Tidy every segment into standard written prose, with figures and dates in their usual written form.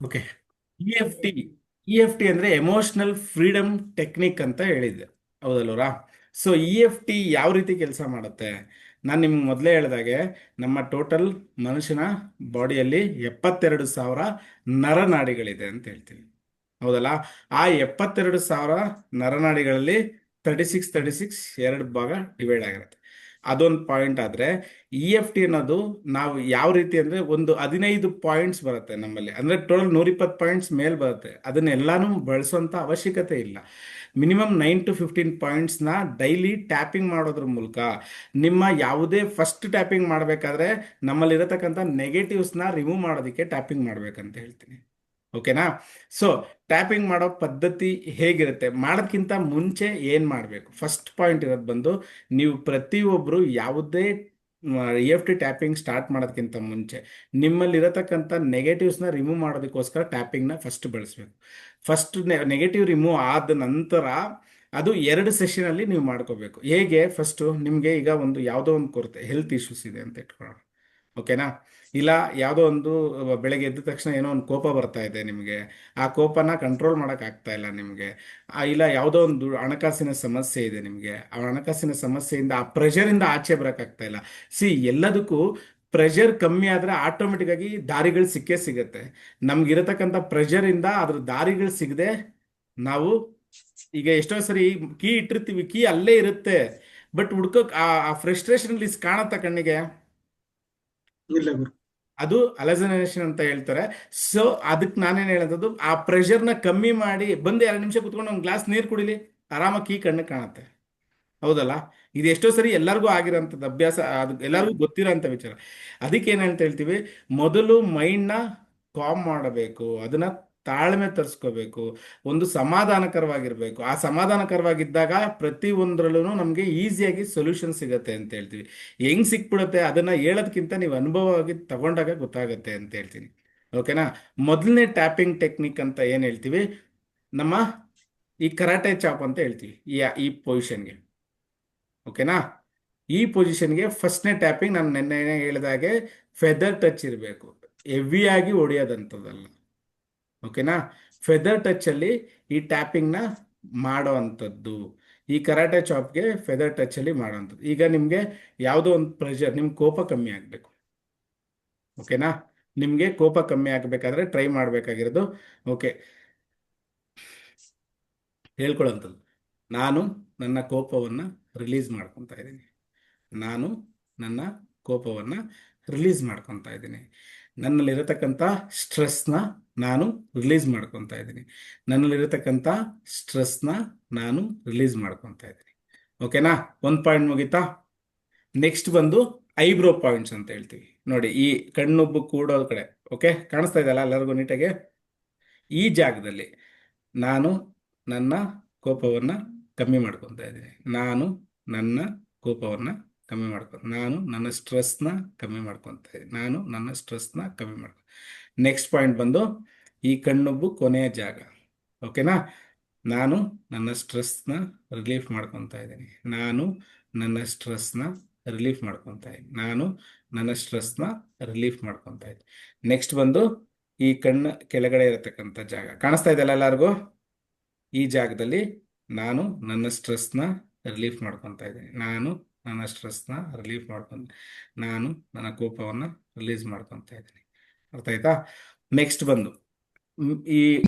Okay. E F T E F T ಅಂದ್ರೆ emotional freedom technique ಅಂತ ಹೇಳಿದ್ದೆ, ಹೌದಲ್ವರಾ? So E F T ಯಾವ ರೀತಿ ಕೆಲಸ ಮಾಡುತ್ತೆ? ನಾನು ನಿಮ್ಗೆ ಮೊದಲೇ ಹೇಳಿದಾಗೆ ನಮ್ಮ ಟೋಟಲ್ ಮನುಷ್ಯನ ಬಾಡಿಯಲ್ಲಿ 72,000 ನರನಾಡಿಗಳಿದೆ ಅಂತ ಹೇಳ್ತೀನಿ, ಹೌದಲ್ಲ? ಆ 72,000 ನರನಾಡಿಗಳಲ್ಲಿ 36 ಎರಡು ಭಾಗ ಡಿವೈಡ್ ಆಗಿರುತ್ತೆ. ಅದೊಂದು ಪಾಯಿಂಟ್ ಆದ್ರೆ, ಇ ಎಫ್ ಟಿ ಅನ್ನೋದು ನಾವು ಯಾವ ರೀತಿ ಅಂದ್ರೆ ಒಂದು 15 ಪಾಯಿಂಟ್ಸ್ ಬರುತ್ತೆ ನಮ್ಮಲ್ಲಿ, ಅಂದ್ರೆ ಟೋಟಲ್ 120 ಪಾಯಿಂಟ್ಸ್ ಮೇಲ್ ಬರುತ್ತೆ. ಅದನ್ನೆಲ್ಲಾನು ಬಳಸುವಂತ ಅವಶ್ಯಕತೆ ಇಲ್ಲ. ಮಿನಿಮಮ್ 9 to 15 ಪಾಯಿಂಟ್ಸ್ನ ಡೈಲಿ ಟ್ಯಾಪಿಂಗ್ ಮಾಡೋದ್ರ ಮೂಲಕ ನಿಮ್ಮ ಯಾವುದೇ ಫಸ್ಟ್ ಟ್ಯಾಪಿಂಗ್ ಮಾಡಬೇಕಾದ್ರೆ ನಮ್ಮಲ್ಲಿರತಕ್ಕಂಥ ನೆಗೆಟಿವ್ಸ್ನ ರಿಮೂವ್ ಮಾಡೋದಕ್ಕೆ ಟ್ಯಾಪಿಂಗ್ ಮಾಡ್ಬೇಕಂತ ಹೇಳ್ತೀನಿ. ಓಕೆನಾ? ಸೊ ಟ್ಯಾಪಿಂಗ್ ಮಾಡೋ ಪದ್ಧತಿ ಹೇಗಿರುತ್ತೆ, ಮಾಡೋದ್ಕಿಂತ ಮುಂಚೆ ಏನು ಮಾಡಬೇಕು? ಫಸ್ಟ್ ಪಾಯಿಂಟ್ ಇರೋದು ಬಂದು, ನೀವು ಪ್ರತಿಯೊಬ್ಬರು ಯಾವುದೇ E F T tapping start ಮಾಡೋದಕ್ಕಿಂತ ಮುಂಚೆ ನಿಮ್ಮಲ್ಲಿರತಕ್ಕಂಥ ನೆಗೆಟಿವ್ಸ್ನ ರಿಮೂವ್ ಮಾಡೋದಕ್ಕೋಸ್ಕರ ಟ್ಯಾಪಿಂಗ್ನ ಫಸ್ಟ್ ಬಳಸಬೇಕು. ಫಸ್ಟ್ ನೆಗೆಟಿವ್ ರಿಮೂವ್ ಆದ ನಂತರ ಅದು 2 ಸೆಷನಲ್ಲಿ ನೀವು ಮಾಡ್ಕೋಬೇಕು. ಹೇಗೆ? ಫಸ್ಟು ನಿಮಗೆ ಈಗ ಒಂದು ಯಾವುದೋ ಒಂದು ಕೊರತೆ, ಹೆಲ್ತ್ ಇಶ್ಯೂಸ್ ಇದೆ ಅಂತ ಇಟ್ಕೊಳ್ಳೋಣ, ಓಕೆನಾ? ಇಲ್ಲ ಯಾವುದೋ ಒಂದು ಬೆಳಗ್ಗೆ ಎದ್ದ ತಕ್ಷಣ ಏನೋ ಒಂದು ಕೋಪ ಬರ್ತಾ ಇದೆ ನಿಮಗೆ, ಆ ಕೋಪನ ಕಂಟ್ರೋಲ್ ಆಗ್ತಾ ಇಲ್ಲ ನಿಮಗೆ. ಇಲ್ಲ ಯಾವುದೋ ಒಂದು ಹಣಕಾಸಿನ ಸಮಸ್ಯೆ ಇದೆ ನಿಮಗೆ, ಆ ಹಣಕಾಸಿನ ಸಮಸ್ಯೆಯಿಂದ ಆ ಪ್ರೆಷರಿಂದ ಆಚೆ ಬರೋಕ್ಕಾಗ್ತಾ ಇಲ್ಲ. ಸಿ, ಎಲ್ಲದಕ್ಕೂ ಪ್ರೆಷರ್ ಕಮ್ಮಿ ಆದರೆ ಆಟೋಮೆಟಿಕ್ ಆಗಿ ದಾರಿಗಳು ಸಿಕ್ಕೇ ಸಿಗುತ್ತೆ. ನಮ್ಗಿರತಕ್ಕಂಥ ಪ್ರೆಷರಿಂದ ಅದ್ರ ದಾರಿಗಳು ಸಿಗದೆ ನಾವು ಈಗ ಎಷ್ಟೋ ಸರಿ ಕೀ ಇಟ್ಟಿರ್ತೀವಿ, ಕೀ ಅಲ್ಲೇ ಇರುತ್ತೆ, ಬಟ್ ಹುಡ್ಕೋಕ್ ಆ ಫ್ರಸ್ಟ್ರೇಷನ್ ಲಿಸ್ಟ್ ಕಾಣತ್ತ ಕಣ್ಣಿಗೆ? ಇಲ್ಲ ಗುರು, ಅದು ಅಲಸನೇಷನ್ ಅಂತ ಹೇಳ್ತಾರೆ. ಸೊ ಅದಕ್ಕೆ ನಾನೇನು ಹೇಳೋದು, ಆ ಪ್ರೆಷರ್ನ ಕಮ್ಮಿ ಮಾಡಿ ಬಂದು 2 ನಿಮಿಷ ಕುತ್ಕೊಂಡು ಒಂದು ಗ್ಲಾಸ್ ನೀರು ಕುಡಿಲಿ, ಆರಾಮಾಗಿ ಕೀ ಕಣ್ಣಿಗೆ ಕಾಣುತ್ತೆ, ಹೌದಲ್ಲ? ಇದು ಎಷ್ಟೋ ಸರಿ ಎಲ್ಲರಿಗೂ ಆಗಿರೋಂಥದ್ದು ಅಭ್ಯಾಸ, ಅದು ಎಲ್ಲರಿಗೂ ಗೊತ್ತಿರೋಂಥ ವಿಚಾರ. ಅದಕ್ಕೆ ಏನಂತ ಹೇಳ್ತೀವಿ, ಮೊದಲು ಮೈಂಡ್ನ ಕಾಮ್ ಮಾಡಬೇಕು, ಅದನ್ನ ತಾಳ್ಮೆ ತರಿಸ್ಕೋಬೇಕು, ಒಂದು ಸಮಾಧಾನಕರವಾಗಿರ್ಬೇಕು. ಆ ಸಮಾಧಾನಕರವಾಗಿದ್ದಾಗ ಪ್ರತಿ ಒಂದರಲ್ಲೂ ನಮಗೆ ಈಸಿಯಾಗಿ ಸೊಲ್ಯೂಷನ್ ಸಿಗತ್ತೆ ಅಂತ ಹೇಳ್ತೀವಿ. ಹೆಂಗ್ ಸಿಕ್ಬಿಡುತ್ತೆ ಅದನ್ನ ಹೇಳೋದಕ್ಕಿಂತ ನೀವು ಅನುಭವವಾಗಿ ತಗೊಂಡಾಗ ಗೊತ್ತಾಗತ್ತೆ ಅಂತ ಹೇಳ್ತೀನಿ. ಓಕೆನಾ? ಮೊದಲನೇ ಟ್ಯಾಪಿಂಗ್ ಟೆಕ್ನಿಕ್ ಅಂತ ಏನು ಹೇಳ್ತೀವಿ, ನಮ್ಮ ಈ ಕರಾಟೆ ಚಾಪ್ ಅಂತ ಹೇಳ್ತೀವಿ, ಈ ಪೊಸಿಷನ್ಗೆ. ಓಕೆನಾ? ಈ ಪೊಸಿಷನ್ಗೆ ಫಸ್ಟ್ನೇ ಟ್ಯಾಪಿಂಗ್ ನಾನು ನೆನ್ನೆ ಹೇಳಿದಾಗೆ ಫೆದರ್ ಟಚ್ ಇರಬೇಕು, ಹೆವಿಯಾಗಿ ಹೊಡೆಯೋದಂಥದ್ದಲ್ಲ. ಓಕೆನಾ? ಫೆದರ್ ಟಚಲ್ಲಿ ಈ ಟ್ಯಾಪಿಂಗ್ನ ಮಾಡೋ ಅಂಥದ್ದು. ಈ ಕರಾಟೆ ಚಾಪ್ಗೆ ಫೆದರ್ ಟಚಲ್ಲಿ ಮಾಡೋ ಅಂಥದ್ದು. ಈಗ ನಿಮಗೆ ಯಾವುದೋ ಒಂದು ಪ್ರೆಷರ್, ನಿಮ್ಗೆ ಕೋಪ ಕಮ್ಮಿ ಆಗಬೇಕು, ಓಕೆನಾ? ನಿಮಗೆ ಕೋಪ ಕಮ್ಮಿ ಆಗಬೇಕಾದ್ರೆ ಟ್ರೈ ಮಾಡಬೇಕಾಗಿರೋದು, ಓಕೆ, ಹೇಳ್ಕೊಳ್ಳೋಂಥದ್ದು, ನಾನು ನನ್ನ ಕೋಪವನ್ನು ರಿಲೀಸ್ ಮಾಡ್ಕೊತಾ ಇದ್ದೀನಿ, ನಾನು ನನ್ನ ಕೋಪವನ್ನು ರಿಲೀಸ್ ಮಾಡ್ಕೊತಾ ಇದ್ದೀನಿ, ನನ್ನಲ್ಲಿರತಕ್ಕಂಥ ಸ್ಟ್ರೆಸ್ನ ನಾನು ರಿಲೀಸ್ ಮಾಡ್ಕೊತಾ ಇದ್ದೀನಿ, ನನ್ನಲ್ಲಿರತಕ್ಕಂಥ ಸ್ಟ್ರೆಸ್ನ ನಾನು ರಿಲೀಸ್ ಮಾಡ್ಕೊತಾ ಇದ್ದೀನಿ. ಓಕೆನಾ? ಒಂದು ಪಾಯಿಂಟ್ ಮುಗೀತಾ? ನೆಕ್ಸ್ಟ್ ಬಂದು ಐಬ್ರೋ ಪಾಯಿಂಟ್ಸ್ ಅಂತ ಹೇಳ್ತೀವಿ ನೋಡಿ, ಈ ಕಣ್ಣುಬ್ಬು ಕೂಡೋ ಕಡೆ. ಓಕೆ, ಕಾಣಿಸ್ತಾ ಇದೆಯಲ್ಲ ಎಲ್ಲರಿಗೂ ನೀಟಾಗಿ? ಈ ಜಾಗದಲ್ಲಿ ನಾನು ನನ್ನ ಕೋಪವನ್ನು ಕಮ್ಮಿ ಮಾಡ್ಕೊತಾ ಇದ್ದೀನಿ, ನಾನು ನನ್ನ ಕೋಪವನ್ನು ಕಮ್ಮಿ ನಾನು ನನ್ನ ಸ್ಟ್ರೆಸ್ನ ಕಮ್ಮಿ ಮಾಡ್ಕೊತಾ ಇದ್ದೀನಿ, ನಾನು ನನ್ನ ಸ್ಟ್ರೆಸ್ನ ಕಮ್ಮಿ ಮಾಡ್ಕೊ. ನೆಕ್ಸ್ಟ್ ಪಾಯಿಂಟ್ ಬಂದು ಈ ಕಣ್ಣುಬ್ಬು ಕೊನೆಯ ಜಾಗ, ಓಕೆನಾ? ನಾನು ನನ್ನ ಸ್ಟ್ರೆಸ್ನ ರಿಲೀಫ್ ಮಾಡ್ಕೊತಾ ಇದ್ದೀನಿ, ನಾನು ನನ್ನ ಸ್ಟ್ರೆಸ್ನ ರಿಲೀಫ್ ಮಾಡ್ಕೊತಾ ಇದ್ದೀನಿ, ನಾನು ನನ್ನ ಸ್ಟ್ರೆಸ್ನ ರಿಲೀಫ್ ಮಾಡ್ಕೊತಾ ಇದ್ದೀನಿ. ನೆಕ್ಸ್ಟ್ ಬಂದು ಈ ಕಣ್ಣು ಕೆಳಗಡೆ ಇರತಕ್ಕಂಥ ಜಾಗ, ಕಾಣಿಸ್ತಾ ಇದೆಯಲ್ಲ ಎಲ್ಲರಿಗೂ? ಈ ಜಾಗದಲ್ಲಿ ನಾನು ನನ್ನ ಸ್ಟ್ರೆಸ್ನ ರಿಲೀಫ್ ಮಾಡ್ಕೊತಾ ಇದ್ದೀನಿ, ನಾನು ನನ್ನ ಸ್ಟ್ರೆಸ್ನ ರಿಲೀಫ್ ಮಾಡ್ಕೊಂಡು, ನಾನು ನನ್ನ ಕೋಪವನ್ನು ರಿಲೀಸ್ ಮಾಡ್ಕೊತಾ ಇದ್ದೀನಿ. ಅರ್ಥ ಆಯ್ತಾ? ನೆಕ್ಸ್ಟ್ ಬಂದು ಈ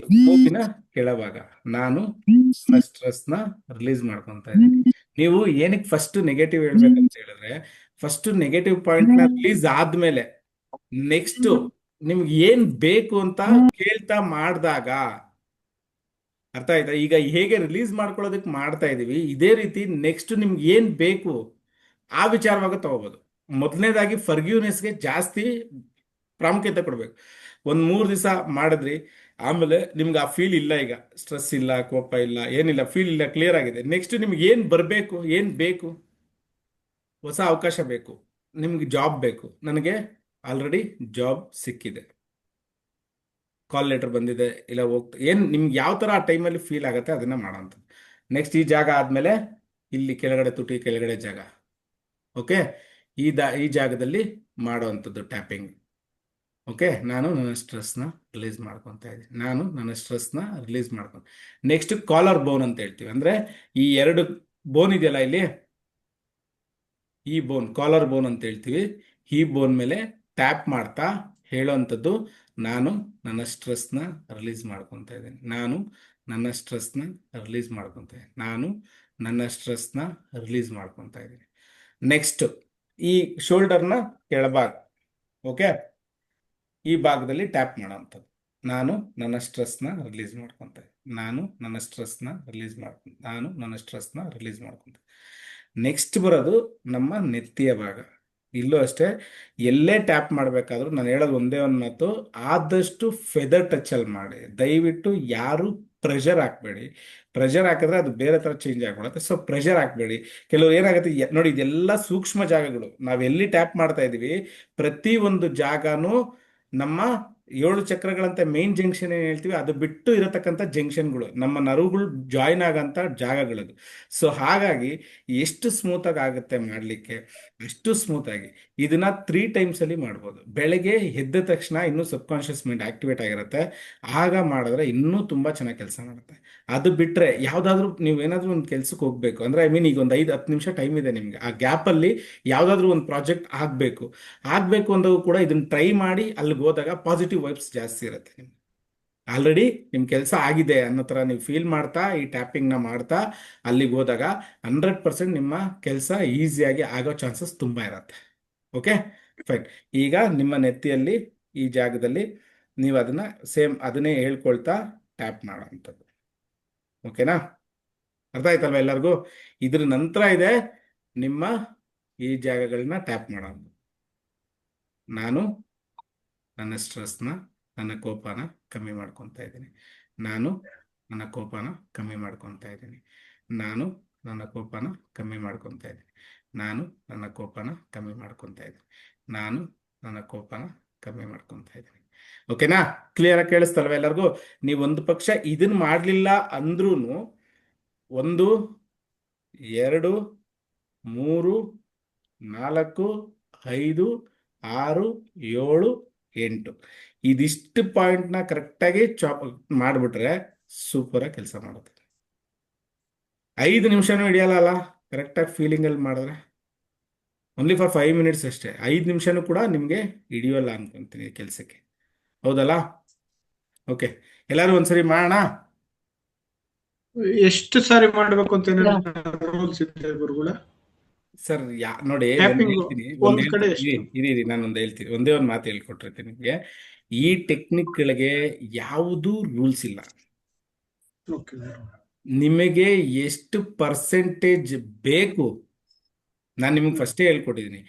ಮೂಗಿನ ಕೆಳಭಾಗ, ನಾನು ನನ್ನ ಸ್ಟ್ರೆಸ್ನ ರಿಲೀಸ್ ಮಾಡ್ಕೊತಾ ಇದ್ದೀನಿ. ನೀವು ಏನಕ್ಕೆ ಫಸ್ಟ್ ನೆಗೆಟಿವ್ ಹೇಳ್ಬೇಕಂತ ಹೇಳಿದ್ರೆ, ಫಸ್ಟ್ ನೆಗೆಟಿವ್ ಪಾಯಿಂಟ್ನ ರಿಲೀಸ್ ಆದ್ಮೇಲೆ ನೆಕ್ಸ್ಟ್ ನಿಮ್ಗೆ ಏನ್ ಬೇಕು ಅಂತ ಕೇಳ್ತಾ ಮಾಡಿದಾಗ, ಅರ್ಥ ಆಯ್ತಾ? ಈಗ ಹೇಗೆ ರಿಲೀಸ್ ಮಾಡ್ಕೊಳ್ಳೋದಕ್ಕೆ ಮಾಡ್ತಾ ಇದೀವಿ, ಇದೇ ರೀತಿ ನೆಕ್ಸ್ಟ್ ನಿಮ್ಗೆ ಏನ್ ಬೇಕು ಆ ವಿಚಾರವಾಗ ತಗೋಬಹುದು. ಮೊದಲನೇದಾಗಿ ಫರ್ಗ್ಯೂನೆಸ್ಗೆ ಜಾಸ್ತಿ ಪ್ರಾಮುಖ್ಯತೆ ಕೊಡ್ಬೇಕು. ಒಂದ್ 3 ದಿವಸ ಮಾಡಿದ್ರಿ, ಆಮೇಲೆ ನಿಮ್ಗೆ ಆ ಫೀಲ್ ಇಲ್ಲ, ಈಗ ಸ್ಟ್ರೆಸ್ ಇಲ್ಲ, ಕೋಪ ಇಲ್ಲ, ಏನಿಲ್ಲ, ಫೀಲ್ ಇಲ್ಲ, ಕ್ಲಿಯರ್ ಆಗಿದೆ. ನೆಕ್ಸ್ಟ್ ನಿಮ್ಗೆ ಏನ್ ಬರಬೇಕು, ಏನ್ ಬೇಕು? ಹೊಸ ಅವಕಾಶ ಬೇಕು, ನಿಮ್ಗೆ ಜಾಬ್ ಬೇಕು. ನನಗೆ ಆಲ್ರೆಡಿ ಜಾಬ್ ಸಿಕ್ಕಿದೆ, ಕಾಲ್ ಲೆಟರ್ ಬಂದಿದೆ, ಇಲ್ಲ ಹೋಗ್ತಾ, ಏನು ನಿಮ್ಗೆ ಯಾವ ಥರ ಆ ಟೈಮಲ್ಲಿ ಫೀಲ್ ಆಗುತ್ತೆ ಅದನ್ನ ಮಾಡೋಂಥದ್ದು. ನೆಕ್ಸ್ಟ್ ಈ ಜಾಗ ಆದಮೇಲೆ ಇಲ್ಲಿ ಕೆಳಗಡೆ ತುಟಿ ಕೆಳಗಡೆ ಜಾಗ, ಓಕೆ, ಈ ಜಾಗದಲ್ಲಿ ಮಾಡೋವಂಥದ್ದು ಟ್ಯಾಪಿಂಗ್. ಓಕೆ, ನಾನು ನನ್ನ ಸ್ಟ್ರೆಸ್ನ ರಿಲೀಸ್ ಮಾಡ್ಕೊತಾ ಇದ್ದೀನಿ. ನಾನು ನನ್ನ ಸ್ಟ್ರೆಸ್ನ ರಿಲೀಸ್ ಮಾಡ್ಕೊಂಡು ನೆಕ್ಸ್ಟ್ ಕಾಲರ್ ಬೋನ್ ಅಂತ ಹೇಳ್ತೀವಿ. ಅಂದ್ರೆ ಈ ಎರಡು ಬೋನ್ ಇದೆಯಲ್ಲ ಇಲ್ಲಿ, ಈ ಬೋನ್ ಕಾಲರ್ ಬೋನ್ ಅಂತ ಹೇಳ್ತೀವಿ. ಈ ಬೋನ್ ಮೇಲೆ ಟ್ಯಾಪ್ ಮಾಡ್ತಾ ಹೇಳೋವಂಥದ್ದು, ನಾನು ನನ್ನ ಸ್ಟ್ರೆಸ್ನ ರಿಲೀಸ್ ಮಾಡ್ಕೊತಾ ಇದ್ದೀನಿ, ನಾನು ನನ್ನ ಸ್ಟ್ರೆಸ್ನ ರಿಲೀಸ್ ಮಾಡ್ಕೊತಾ ಇದ್ದೀನಿ, ನಾನು ನನ್ನ ಸ್ಟ್ರೆಸ್ನ ರಿಲೀಸ್ ಮಾಡ್ಕೊತಾ ಇದ್ದೀನಿ. ನೆಕ್ಸ್ಟ್ ಈ ಶೋಲ್ಡರ್ನ ಕೆಳಭಾಗ, ಓಕೆ, ಈ ಭಾಗದಲ್ಲಿ ಟ್ಯಾಪ್ ಮಾಡೋವಂಥದ್ದು, ನಾನು ನನ್ನ ಸ್ಟ್ರೆಸ್ನ ರಿಲೀಸ್ ಮಾಡ್ಕೊತಾ ಇದ್ದೀನಿ, ನಾನು ನನ್ನ ಸ್ಟ್ರೆಸ್ನ ರಿಲೀಸ್ ಮಾಡ್ಕೊಂಡು, ನಾನು ನನ್ನ ಸ್ಟ್ರೆಸ್ನ ರಿಲೀಸ್ ಮಾಡ್ಕೊತ. ನೆಕ್ಸ್ಟ್ ಬರೋದು ನಮ್ಮ ನೆತ್ತಿಯ ಭಾಗ. ಇಲ್ಲೂ ಅಷ್ಟೇ, ಎಲ್ಲೇ ಟ್ಯಾಪ್ ಮಾಡಬೇಕಾದ್ರೂ ನಾನು ಹೇಳೋದು ಒಂದೇ ಒಂದು ಮಾತು, ಆದಷ್ಟು ಫೆದರ್ ಟಚಲ್ಲಿ ಮಾಡಿ. ದಯವಿಟ್ಟು ಯಾರು ಪ್ರೆಷರ್ ಹಾಕಬೇಡಿ. ಪ್ರೆಷರ್ ಹಾಕಿದ್ರೆ ಅದು ಬೇರೆ ಥರ ಚೇಂಜ್ ಆಗ್ಬಿಡುತ್ತೆ. ಸೊ ಪ್ರೆಷರ್ ಹಾಕಬೇಡಿ. ಕೆಲವರು ಏನಾಗುತ್ತೆ, ನೋಡಿ ಇದೆಲ್ಲ ಸೂಕ್ಷ್ಮ ಜಾಗಗಳು. ನಾವು ಎಲ್ಲಿ ಟ್ಯಾಪ್ ಮಾಡ್ತಾ ಇದೀವಿ ಪ್ರತಿ ಒಂದು ಜಾಗನೂ ನಮ್ಮ 7 ಚಕ್ರಗಳಂತ ಮೇನ್ ಜಂಕ್ಷನ್ ಏನ್ ಹೇಳ್ತೀವಿ ಅದು ಬಿಟ್ಟು ಇರತಕ್ಕಂಥ ಜಂಕ್ಷನ್ಗಳು, ನಮ್ಮ ನರುಗಳು ಜಾಯಿನ್ ಆಗಂತ ಜಾಗಗಳದು. ಸೊ ಹಾಗಾಗಿ ಎಷ್ಟು ಸ್ಮೂತ್ ಆಗಿ ಆಗುತ್ತೆ ಮಾಡಲಿಕ್ಕೆ, ಅಷ್ಟು ಸ್ಮೂತ್ ಆಗಿ ಇದನ್ನ 3 ಟೈಮ್ಸ್ ಅಲ್ಲಿ ಮಾಡ್ಬೋದು. ಬೆಳಗ್ಗೆ ಎದ್ದ ತಕ್ಷಣ ಇನ್ನೂ ಸಬ್ ಕಾನ್ಶಿಯಸ್ ಮೈಂಡ್ ಆಕ್ಟಿವೇಟ್ ಆಗಿರುತ್ತೆ, ಆಗ ಮಾಡಿದ್ರೆ ಇನ್ನೂ ತುಂಬಾ ಚೆನ್ನಾಗಿ ಕೆಲಸ ಮಾಡುತ್ತೆ. ಅದು ಬಿಟ್ರೆ ಯಾವ್ದಾದ್ರು ನೀವು ಏನಾದ್ರೂ ಒಂದು ಕೆಲ್ಸಕ್ಕೆ ಹೋಗ್ಬೇಕು ಅಂದ್ರೆ, ಐ ಮೀನ್ ಈಗ ಒಂದು 5-10 ನಿಮಿಷ ಟೈಮ್ ಇದೆ ನಿಮ್ಗೆ, ಆ ಗ್ಯಾಪ್ ಅಲ್ಲಿ ಯಾವ್ದಾದ್ರು ಒಂದು ಪ್ರಾಜೆಕ್ಟ್ ಆಗ್ಬೇಕು ಅಂದಾಗ ಕೂಡ ಇದನ್ನ ಟ್ರೈ ಮಾಡಿ ಅಲ್ಲಿಗೆ ಹೋದಾಗ ಪಾಸಿಟಿವ್ ವೈಬ್ಸ್ ಜಾಸ್ತಿ ಇರುತ್ತೆ. ನಿಮ್ಗೆ ಆಲ್ರೆಡಿ ನಿಮ್ ಕೆಲಸ ಆಗಿದೆ ಅನ್ನೋ ತರ ನೀವು ಫೀಲ್ ಮಾಡ್ತಾ ಈ ಟ್ಯಾಪಿಂಗ್ ನ ಮಾಡ್ತಾ ಅಲ್ಲಿಗೆ ಹೋದಾಗ 100% ನಿಮ್ಮ ಕೆಲಸ ಈಸಿಯಾಗಿ ಆಗೋ ಚಾನ್ಸಸ್ ತುಂಬಾ ಇರತ್ತೆ. Okay fine. ಈಗ ನಿಮ್ಮ ನೆತ್ತಿಯಲ್ಲಿ ಈ ಜಾಗದಲ್ಲಿ ನೀವು ಅದನ್ನ ಸೇಮ್ ಅದನ್ನೇ ಹೇಳ್ಕೊಳ್ತಾ ಟ್ಯಾಪ್ ಮಾಡೋವಂಥದ್ದು. ಓಕೆನಾ? ಅರ್ಥ ಆಯ್ತಲ್ವಾ ಎಲ್ಲರಿಗೂ? ಇದ್ರ ನಂತರ ಇದೆ ನಿಮ್ಮ ಈ ಜಾಗಗಳನ್ನ ಟ್ಯಾಪ್ ಮಾಡೋದು. ನಾನು ನನ್ನ ಸ್ಟ್ರೆಸ್ನ, ನನ್ನ ಕೋಪನ ಕಮ್ಮಿ ಮಾಡ್ಕೊತಾ ಇದ್ದೀನಿ, ನಾನು ನನ್ನ ಕೋಪನ ಕಮ್ಮಿ ಮಾಡ್ಕೊತಾ ಇದ್ದೀನಿ, ನಾನು ನನ್ನ ಕೋಪನ ಕಮ್ಮಿ ಮಾಡ್ಕೊತಾ ಇದ್ದೀನಿ, ನಾನು ನನ್ನ ಕೋಪನ ಕಮ್ಮಿ ಮಾಡ್ಕೊತಾ ಇದ್ದೀನಿ, ನಾನು ನನ್ನ ಕೋಪನ ಕಮ್ಮಿ ಮಾಡ್ಕೊತಾ ಇದ್ದೀನಿ. ಓಕೆನಾ? ಕ್ಲಿಯರ್ ಆಗಿ ಕೇಳಿಸ್ತಲ್ವ ಎಲ್ಲರಿಗೂ? ನೀವು ಒಂದು ಪಕ್ಷ ಇದನ್ನ ಮಾಡಲಿಲ್ಲ ಅಂದ್ರೂ 1 2 3 4 5 6 7 8 ಇದಿಷ್ಟು ಪಾಯಿಂಟ್ನ ಕರೆಕ್ಟಾಗಿ ಚಾಪ್ ಮಾಡಿಬಿಟ್ರೆ ಸೂಪರ್ ಆಗಿ ಕೆಲಸ ಮಾಡುತ್ತೆ. 5 ನಿಮಿಷನೂ ಹಿಡಿಯಲ್ಲ ಕರೆಕ್ಟಾಗಿ ಫೀಲಿಂಗಲ್ಲಿ ಮಾಡಿದ್ರೆ. ಓನ್ಲಿ ಫಾರ್ 5 ಮಿನಿಟ್ಸ್ ಅಷ್ಟೇ. 5 ನಿಮಿಷನೂ ಕೂಡ ನಿಮಗೆ ಹಿಡಿಯೋಲ್ಲ ಅನ್ಕೊಂತೀನಿ ಕೆಲಸಕ್ಕೆ. ಹೌದಲ್ಲ? ಓಕೆ, ಎಲ್ಲರೂ ಒಂದ್ಸರಿ ಮಾಡೋಣ. ಎಷ್ಟು ಸಾರಿ ಮಾಡ್ಬೇಕು ಅಂತ ರೂಲ್ಸ್ ಇದೆ ಗುರುಗಳ? ಸರ್ ನೋಡಿ, ಹೇಳ್ತೀನಿ ಒಂದ್ ಕಡೆ ಇರಿ ನಾನೊಂದು ಹೇಳ್ತೀನಿ, ಒಂದೇ ಒಂದು ಮಾತು ಹೇಳ್ಕೊಟ್ಟಿರ್ತೀನಿ ನಿಮಗೆ. ಈ ಟೆಕ್ನಿಕ್ಗಳಿಗೆ ಯಾವುದೂ ರೂಲ್ಸ್ ಇಲ್ಲ. ನಿಮಗೆ ಎಷ್ಟು ಪರ್ಸೆಂಟೇಜ್ ಬೇಕು ನಾನು ನಿಮ್ಗೆ ಫಸ್ಟೇ ಹೇಳ್ಕೊಟ್ಟಿದ್ದೀನಿ.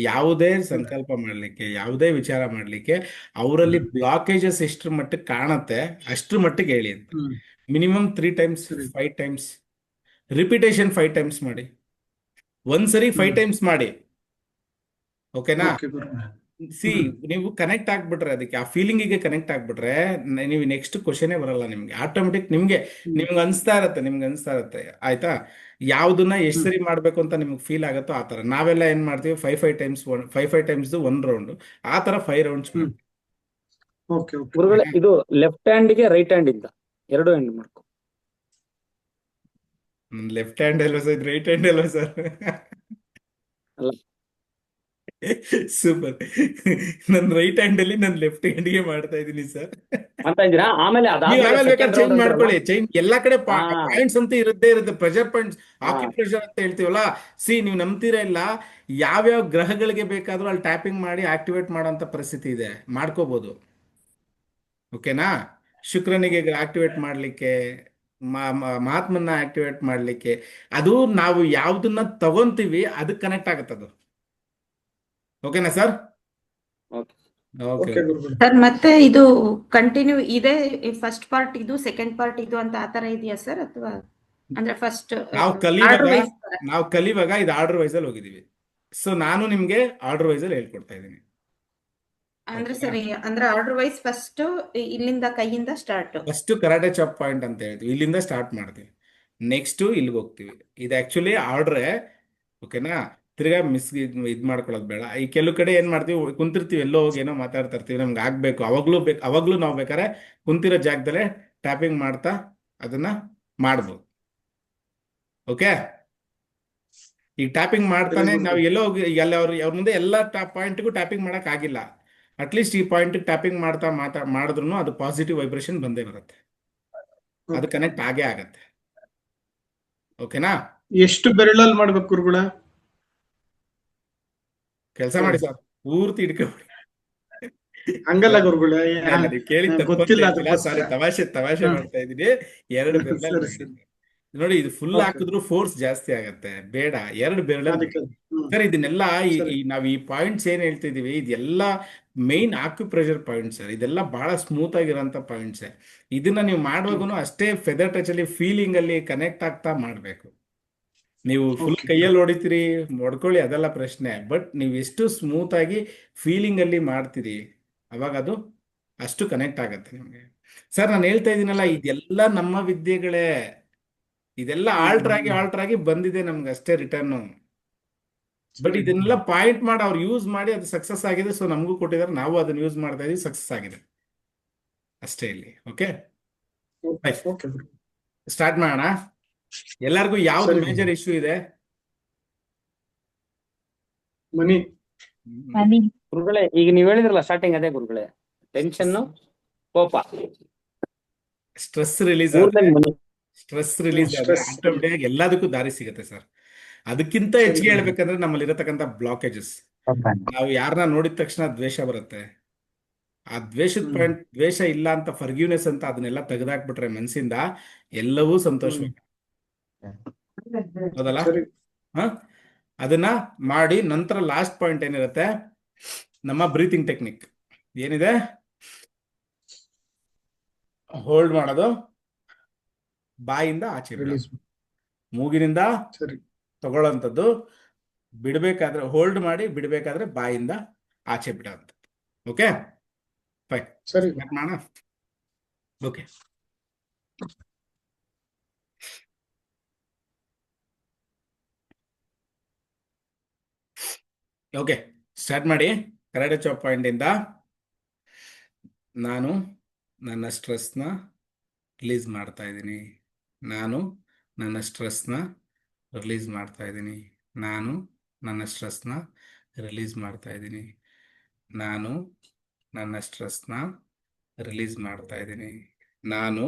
ಯಾವುದೇ ಸಂಕಲ್ಪ ಮಾಡಲಿಕ್ಕೆ, ಯಾವುದೇ ವಿಚಾರ ಮಾಡಲಿಕ್ಕೆ ಅವರಲ್ಲಿ ಬ್ಲಾಕೇಜಸ್ ಎಷ್ಟರ ಮಟ್ಟಿಗೆ ಕಾಣುತ್ತೆ ಅಷ್ಟ್ರ ಮಟ್ಟಿಗೆ ಹೇಳಿ ಅಂತ. Minimum 3 times 5 times repetition 5 times ಮಾಡಿ. ಒಂದ್ಸರಿ 5 ಟೈಮ್ಸ್ ಮಾಡಿ. ಓಕೆನಾ? ಸಿ, ನೀವು ಕನೆಕ್ಟ್ ಆಗ್ಬಿಟ್ರೆ ಅದಕ್ಕೆ, ಆ ಫೀಲಿಂಗಿಗೆ ಕನೆಕ್ಟ್ ಆಗ್ಬಿಟ್ರೆ ನೀವು ನೆಕ್ಸ್ಟ್ ಕ್ವಶನೇ ಬರಲ್ಲ ನಿಮ್ಗೆ. ಆಟೋಮೆಟಿಕ್ ನಿಮ್ಗೆ ಅನ್ಸ್ತಾ ಇರತ್ತೆ. ಆಯ್ತಾ? ಯಾವ್ದನ್ನ ಎಷ್ಟು ಸರಿ ಮಾಡ್ಬೇಕು ಅಂತ ನಿಮ್ಗೆ ಫೀಲ್ ಆಗುತ್ತೋ ಆ ತರ. ನಾವೆಲ್ಲ ಏನ್ ಮಾಡ್ತೀವಿ, 5 ಟೈಮ್ಸ್ 5 ಟೈಮ್ಸ್ 1 ರೌಂಡ್, ಆ ತರ 5 ರೌಂಡ್ಸ್ ಮಾಡ್ತೀವಿ. ಗುರುಗಳೇ, ಇದು ಲೆಫ್ಟ್ ಹ್ಯಾಂಡ್ಗೆ ರೈಟ್ ಹ್ಯಾಂಡ್ ಇಂದ 2 ಹ್ಯಾಂಡ್ ಮಾಡ್ಕೊ. ಲೆಫ್ಟ್ ಹ್ಯಾಂಡ್ ಅಲ್ವಾ ಸರ್, ರೈಟ್ ಹ್ಯಾಂಡ್ ಅಲ್ವಾ ಸರ್? ಅಲ್ಲ, ಸೂಪರ್. ನನ್ನ ರೈಟ್ ಹ್ಯಾಂಡ್ ಅಲ್ಲಿ ನನ್ನ ಲೆಫ್ಟ್ ಹ್ಯಾಂಡ್ಗೆ ಮಾಡ್ತಾ ಇದ್ದೀನಿ ಸರ್. ಮಾಡ್ತಾ ಇದ್ದೀರಾ? ಆಮೇಲೆ ನೀವು ಆಮೇಲೆ ಬೇಕಾದ್ರೆ ಚೇಂಜ್ ಮಾಡ್ಕೊಳ್ಳಿ. ಎಲ್ಲಾ ಕಡೆ ಹಾ. ಪಾಯಿಂಟ್ಸ್ ಅಂತ ಇರುತ್ತೆ, ಪ್ರೆಷರ್ ಪಾಯಿಂಟ್ಸ್, ಹಾಕಿ ಪ್ರೆಷರ್ ಅಂತ ಹೇಳ್ತೀವಲ್ಲ. ಸಿ, ನೀವು ನಂಬ್ತೀರಾ ಇಲ್ಲ, ಯಾವ್ಯಾವ ಗ್ರಹಗಳಿಗೆ ಬೇಕಾದ್ರೂ ಅಲ್ಲಿ ಟ್ಯಾಪಿಂಗ್ ಮಾಡಿ ಆಕ್ಟಿವೇಟ್ ಮಾಡೋಂಥ ಪರಿಸ್ಥಿತಿ ಇದೆ, ಮಾಡ್ಕೋಬಹುದು. ಓಕೆನಾ? ಶುಕ್ರನಿಗೆ ಆಕ್ಟಿವೇಟ್ ಮಾಡ್ಲಿಕ್ಕೆ, ಮಹಾತ್ಮನ್ನ ಆಕ್ಟಿವೇಟ್ ಮಾಡ್ಲಿಕ್ಕೆ, ಅದು ನಾವು ಯಾವ್ದನ್ನ ತಗೊಂತೀವಿ ಅದಕ್ಕೆ ಕನೆಕ್ಟ್ ಆಗುತ್ತದು. ಓಕೆನಾ ಸರ್? ಓಕೆ ಸರ್, ಮತ್ತೆ ಇದು ಕಂಟಿನ್ಯೂ ಇದೆ, ಫಸ್ಟ್ ಪಾರ್ಟ್ ಇದು, ಸೆಕೆಂಡ್ ಪಾರ್ಟ್ ಇದು ಅಂತ ಆತರ ಇದೆಯಾ ಸರ್? ಅಥವಾ ಅಂದ್ರೆ ಫಸ್ಟ್ ನಾವು ಕಲಿವಾಗ ಇದು ಆರ್ಡರ್ ವೈಸ್ ಅಲ್ಲಿ ಹೋಗಿದೀವಿ. ಸೊ ನಾನು ನಿಮ್ಗೆ ಆರ್ಡರ್ ವೈಸ್ ಅಲ್ಲಿ ಹೇಳ್ಕೊಡ್ತಾ ಇದ್ದೀನಿ. ಅಂದ್ರೆ ಸರಿ, ಅಂದ್ರೆ ಆರ್ಡರ್ ವೈಸ್ ಫಸ್ಟ್ ಇಲ್ಲಿಂದ ಕೈಯಿಂದ start. First karate chop point ಅಂತ ಹೇಳ್ತೀವಿ, ಇಲ್ಲಿಂದ ಸ್ಟಾರ್ಟ್ ಮಾಡ್ತೀವಿ. ನೆಕ್ಸ್ಟ್ ಇಲ್ಲಿಗೆ ಹೋಗ್ತೀವಿ. ಇದು ಆಕ್ಚುಲಿ ಆರ್ಡ್ರೆ. ಓಕೆನಾ? ತಿರ್ಗಾ ಇದ್ ಮಾಡ್ಕೊಳ್ಳೋದು ಬೇಡ. ಈ ಕೆಲವು ಕಡೆ ಏನ್ ಮಾಡ್ತೀವಿ, ಕುಂತಿರ್ತೀವಿ ಎಲ್ಲೋ ಹೋಗಿ ಏನೋ ಮಾತಾಡ್ತಾ ಇರ್ತೀವಿ, ನಮ್ಗೆ ಆಗ್ಬೇಕು ಅವಾಗ್ಲೂ ನಾವು ಬೇಕಾದ್ರೆ ಕುಂತಿರೋ ಜಾಗದಲ್ಲೇ ಟ್ಯಾಪಿಂಗ್ ಮಾಡ್ತಾ ಅದನ್ನ ಮಾಡ್ಬೋದು. ಓಕೆ, ಈಗ ಟ್ಯಾಪಿಂಗ್ ಮಾಡ್ತಾನೆ ಸರಿ ನಾವು ಗುರುಗಳೇ. ಎಲ್ಲೋ ಹೋಗಿ ಈಗ ಅಲ್ಲಿ ಅವ್ರ ಮುಂದೆ ಎಲ್ಲ ಪಾಯಿಂಟ್ಗೂ ಟ್ಯಾಪಿಂಗ್ ಮಾಡಕ್ ಆಗಿಲ್ಲ, ಅಟ್ಲೀಸ್ಟ್ ಈ ಪಾಯಿಂಟ್ ಟ್ಯಾಪಿಂಗ್ ಮಾಡ್ತಾ ಮಾಡಿದ್ರು ಅದು ಪಾಸಿಟಿವ್ ವೈಬ್ರೇಷನ್ ಬಂದೇ ಬರುತ್ತೆ, ಅದು Okay. ಕನೆಕ್ಟ್ ಆಗೇ ಆಗತ್ತೆ. ಓಕೆನಾ? ಎಷ್ಟು ಬೆರಳಲ್ಲಿ ಮಾಡ್ಬೇಕು ಗುರುಗಳ? ಕೆಲಸ ಮಾಡಿ ಸರ್, ಪೂರ್ತಿ ಇಟ್ಕೊಂಡು. ಹಂಗಲ್ಲ ಗುರುಗಳೇ, ಇಲ್ಲ, ನೀವು ಕೇಳಿ ತಪ್ಪು ಅಂತ ಗೊತ್ತಿಲ್ಲ ಹೇಳ್ತಿಲ್ಲ, ಸಾರಿ, ಅದಕ್ಕೋಸ್ಕರ. ತಮಾಷೆ ಹಾ. ಮಾಡ್ತಾ ಇದ್ದೀನಿ. ಎರಡು ಬೆರಳಲ್ಲಿ ಸರಿ ಮಾಡಿ. ಸರಿ. ನೋಡಿ, ಇದು ಫುಲ್ ಓಕೆ. ಹಾಕಿದ್ರು ಫೋರ್ಸ್ ಜಾಸ್ತಿ ಆಗತ್ತೆ, ಬೇಡ, ಎರಡು ಬೆರಳಲ್ಲಿ ಮಾಡಿ. ಅದಕ್ಕೆ. ಹ್ಮ್. ಸರ್, ಇದನ್ನೆಲ್ಲ ಸರಿ. ನಾವು ಈ ಪಾಯಿಂಟ್ಸ್ ಏನ್ ಹೇಳ್ತಿದೀವಿ, ಇದೆಲ್ಲ ಮೈನ್ ಆಕ್ಯುಪ್ರೆಷರ್ ಪಾಯಿಂಟ್ಸ್ ಸರ್. ಇದೆಲ್ಲ ಬಹಳ ಸ್ಮೂತ್ ಆಗಿರೋಂಥ ಪಾಯಿಂಟ್ಸ್. ಇದನ್ನ ನೀವು ಮಾಡುವಾಗೂ ಅಷ್ಟೇ ಫೆದರ್ ಟಚ್ ಅಲ್ಲಿ ಫೀಲಿಂಗ್ ಅಲ್ಲಿ ಕನೆಕ್ಟ್ ಆಗ್ತಾ ಮಾಡ್ಬೇಕು. ನೀವು ಫುಲ್ ಓಕೆ. ಕೈಯಲ್ಲಿ ಹೊಡಿತೀರಿ, ಹೊಡ್ಕೊಳ್ಳಿ, ಅದೆಲ್ಲ ಪ್ರಶ್ನೆ. ಬಟ್ ನೀವು ಎಷ್ಟು ಸ್ಮೂತ್ ಆಗಿ ಫೀಲಿಂಗ್ ಅಲ್ಲಿ ಮಾಡ್ತೀರಿ, ಅವಾಗ ಅದು ಅಷ್ಟು ಕನೆಕ್ಟ್ ಆಗತ್ತೆ ನಿಮಗೆ. ಸರ್, ನಾನು ಹೇಳ್ತಾ ಇದ್ದೀನಲ್ಲ, ಸರಿ. ಇದೆಲ್ಲ ನಮ್ಮ ವಿದ್ಯೆಗಳೇ. ಇದೆಲ್ಲ ಆಲ್ಟ್ರ್ ಆಗಿ ಬಂದಿದೆ ನಮ್ಗೆ ಅಷ್ಟೇ ರಿಟರ್ನ್. ಬಟ್ ಸರಿ. ಇದನ್ನೆಲ್ಲ ಪಾಯಿಂಟ್ ಮಾಡಿ ಅವ್ರು ಯೂಸ್ ಮಾಡಿ ಅದು ಸಕ್ಸಸ್ ಆಗಿದೆ. ಸೊ ನಮಗೂ ಕೊಟ್ಟಿದ್ದಾರೆ, ನಾವು ಅದನ್ನ ಯೂಸ್ ಮಾಡ್ತಾ ಇದೀವಿ, ಸಕ್ಸಸ್ ಆಗಿದೆ ಅಷ್ಟೇ ಇಲ್ಲಿ. ಓಕೆ, ಓಕೆ ಗುರು. ಸ್ಟಾರ್ಟ್ ಮಾಡೋಣ. ಎಲ್ಲರಿಗೂ ಯಾವ್ದು ಸರಿ. ಮೇಜರ್ ಇಶ್ಯೂ ಇದೆ? ಮನಿ. ಗುರುಗಳೇ, ಈಗ ನೀವ್ ಹೇಳಿದ್ರಲ್ಲ ಸ್ಟಾರ್ಟಿಂಗ್, ಅದೇ ಗುರುಗಳೇ, ಟೆನ್ಷನ್, ಕೋಪ, ಸ್ಟ್ರೆಸ್ ರಿಲೀಸ್ ಮೂರನೇ ಮನಿ. ಸ್ಟ್ರೆಸ್ ರಿಲೀಸ್ ಆದ್ರೆ ಸ್ಟ್ರೆಸ್. ಆಟೋಮೆಟಿಕ್ ಆಗಿ ಎಲ್ಲದಕ್ಕೂ ದಾರಿ ಸಿಗುತ್ತೆ ಸರ್. ಅದಕ್ಕಿಂತ ಸರಿ ಹೆಚ್ಚಿಗೆ ಗುರು. ಹೇಳ್ಬೇಕಂದ್ರೆ ನಮ್ಮಲ್ಲಿ ಇರತಕ್ಕಂಥ ಬ್ಲಾಕೇಜಸ್. ನಾವು ಯಾರನ್ನ ನೋಡಿದ ತಕ್ಷಣ ದ್ವೇಷ ಬರುತ್ತೆ. ಆ ದ್ವೇಷದ ಹ್ಮ್. ಪಾಯಿಂಟ್, ದ್ವೇಷ ಇಲ್ಲ ಅಂತ ಫರ್ಗ್ಯೂನೆಸ್ ಅಂತ ಅದನ್ನೆಲ್ಲ ತೆಗೆದಾಕ್ಬಿಟ್ರೆ ಮನಸ್ಸಿಂದ ಎಲ್ಲವೂ ಸಂತೋಷವಾಗಿ. ಹೌದಲ್ಲ? ಸರಿ. ಹ ಅದನ್ನ ಮಾಡಿ ನಂತರ ಲಾಸ್ಟ್ ಪಾಯಿಂಟ್ ಏನಿರುತ್ತೆ, ನಮ್ಮ ಬ್ರೀತಿಂಗ್ ಟೆಕ್ನಿಕ್ ಏನಿದೆ, ಹೋಲ್ಡ್ ಮಾಡೋದು, ಬಾಯಿಂದ ಆಚೆ ಬಿಡೋದು, ರಿಲೀಸ್. ಮೂಗಿನಿಂದ ಸರಿ. ತಗೊಳ್ಳೋಂಥದ್ದು, ಬಿಡಬೇಕಾದ್ರೆ ಹೋಲ್ಡ್ ಮಾಡಿ, ಬಿಡಬೇಕಾದ್ರೆ ಬಾಯಿಂದ ಆಚೆ ಬಿಡೋಂಥದ್ದು. ಓಕೆ, ಫೈನ್, ಸರಿ. ಸ್ಟಾರ್ಟ್ ಮಾಡೋಣ. ಓಕೆ, ಓಕೆ, ಸ್ಟಾರ್ಟ್ ಮಾಡಿ. ಕರಾಟೆ ಚಾಪ್ ಪಾಯಿಂಟ್ ಇಂದ ನಾನು ನನ್ನ ಸ್ಟ್ರೆಸ್ನ ರಿಲೀಸ್ ಮಾಡ್ತಾ ಇದ್ದೀನಿ. ನಾನು ನನ್ನ ಸ್ಟ್ರೆಸ್ನ ರಿಲೀಸ್ ಮಾಡ್ತಾ ಇದ್ದೀನಿ. ನಾನು ನನ್ನ ಸ್ಟ್ರೆಸ್ನ ರಿಲೀಸ್ ಮಾಡ್ತಾ ಇದ್ದೀನಿ. ನಾನು ನನ್ನ ಸ್ಟ್ರೆಸ್ನ ರಿಲೀಸ್ ಮಾಡ್ತಾ ಇದ್ದೀನಿ. ನಾನು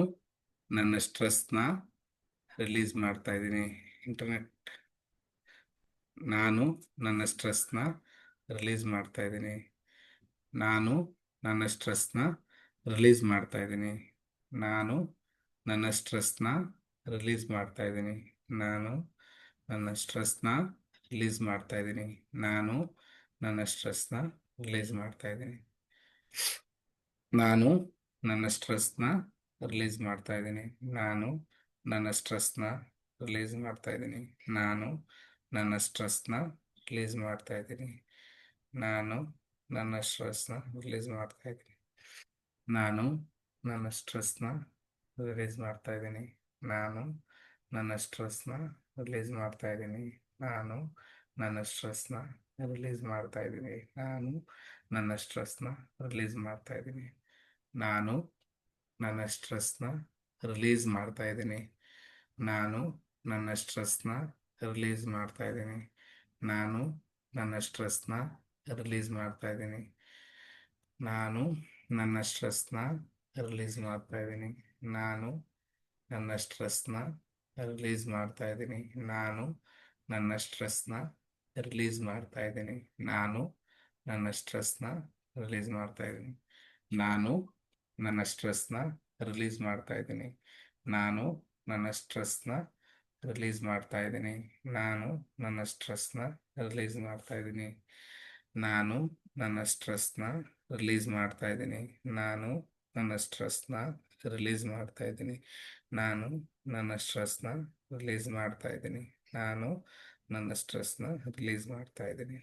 ನನ್ನ ಸ್ಟ್ರೆಸ್ನ ರಿಲೀಸ್ ಮಾಡ್ತಾ ಇದ್ದೀನಿ. ಇಂಟರ್ನೆಟ್. ನಾನು ನನ್ನ ಸ್ಟ್ರೆಸ್ನ ರಿಲೀಸ್ ಮಾಡ್ತಾ ಇದ್ದೀನಿ. ನಾನು ನನ್ನ ಸ್ಟ್ರೆಸ್ನ ರಿಲೀಸ್ ಮಾಡ್ತಾ ಇದ್ದೀನಿ. ನಾನು ನನ್ನ ಸ್ಟ್ರೆಸ್ನ ರಿಲೀಸ್ ಮಾಡ್ತಾ ಇದ್ದೀನಿ. ನಾನು ನನ್ನ ಸ್ಟ್ರೆಸ್ನ ರಿಲೀಸ್ ಮಾಡ್ತಾ ಇದ್ದೀನಿ. ನಾನು ನನ್ನ ಸ್ಟ್ರೆಸ್ನ ರಿಲೀಸ್ ಮಾಡ್ತಾ ಇದ್ದೀನಿ. ನಾನು ನನ್ನ ಸ್ಟ್ರೆಸ್ನ ರಿಲೀಸ್ ಮಾಡ್ತಾ ಇದ್ದೀನಿ. ನಾನು ನನ್ನ ಸ್ಟ್ರೆಸ್ನ ರಿಲೀಸ್ ಮಾಡ್ತಾ ಇದ್ದೀನಿ. ನಾನು ನನ್ನ ಸ್ಟ್ರೆಸ್ನ ರಿಲೀಸ್ ಮಾಡ್ತಾ ಇದ್ದೀನಿ. ನಾನು ನನ್ನ ಸ್ಟ್ರೆಸ್ನ ರಿಲೀಸ್ ಮಾಡ್ತಾ ಇದ್ದೀನಿ. ನಾನು ನನ್ನ ಸ್ಟ್ರೆಸ್ನ ರಿಲೀಸ್ ಮಾಡ್ತಾ ಇದ್ದೀನಿ. ನಾನು ನನ್ನ ಸ್ಟ್ರೆಸ್ನ ರಿಲೀಸ್ ಮಾಡ್ತಾ ಇದ್ದೀನಿ. ನಾನು ನನ್ನ ಸ್ಟ್ರೆಸ್ನ ರಿಲೀಸ್ ಮಾಡ್ತಾ ಇದ್ದೀನಿ. ನಾನು ನನ್ನ ಸ್ಟ್ರೆಸ್ನ ರಿಲೀಸ್ ಮಾಡ್ತಾ ಇದ್ದೀನಿ. ನಾನು ನನ್ನ ಸ್ಟ್ರೆಸ್ನ ರಿಲೀಸ್ ಮಾಡ್ತಾ ಇದ್ದೀನಿ. ನಾನು ನನ್ನ ಸ್ಟ್ರೆಸ್ನ ರಿಲೀಸ್ ಮಾಡ್ತಾ ಇದ್ದೀನಿ. ನಾನು ನನ್ನ ಸ್ಟ್ರೆಸ್ನ ರಿಲೀಸ್ ಮಾಡ್ತಾ ಇದ್ದೀನಿ. ನಾನು ನನ್ನ ಸ್ಟ್ರೆಸ್ನ ರಿಲೀಸ್ ಮಾಡ್ತಾ ಇದ್ದೀನಿ. ನಾನು ನನ್ನ ಸ್ಟ್ರೆಸ್ನ ರಿಲೀಸ್ ಮಾಡ್ತಾ ಇದ್ದೀನಿ. ನಾನು ನನ್ನ ಸ್ಟ್ರೆಸ್ನ ರಿಲೀಸ್ ಮಾಡ್ತಾ ಇದ್ದೀನಿ. ನಾನು ನನ್ನ ಸ್ಟ್ರೆಸ್ನ ರಿಲೀಸ್ ಮಾಡ್ತಾ ಇದ್ದೀನಿ. ನಾನು ನನ್ನ ಸ್ಟ್ರೆಸ್ನ ರಿಲೀಸ್ ಮಾಡ್ತಾ ಇದ್ದೀನಿ. ನಾನು ನನ್ನ ಸ್ಟ್ರೆಸ್ನ ರಿಲೀಸ್ ಮಾಡ್ತಾ ಇದ್ದೀನಿ. ನಾನು ನನ್ನ ಸ್ಟ್ರೆಸ್ನ ರಿಲೀಸ್ ಮಾಡ್ತಾ ಇದ್ದೀನಿ. ನಾನು ನನ್ನ ಸ್ಟ್ರೆಸ್ನ ರಿಲೀಸ್ ಮಾಡ್ತಾ ಇದ್ದೀನಿ. ನಾನು ನನ್ನ ಸ್ಟ್ರೆಸ್ನ ರಿಲೀಸ್ ಮಾಡ್ತಾ ಇದ್ದೀನಿ. ನಾನು ನನ್ನ ಸ್ಟ್ರೆಸ್ನ ರಿಲೀಸ್ ಮಾಡ್ತಾ ಇದ್ದೀನಿ. ನಾನು ನನ್ನ ಸ್ಟ್ರೆಸ್ನ ರಿಲೀಸ್ ಮಾಡ್ತಾ ಇದ್ದೀನಿ.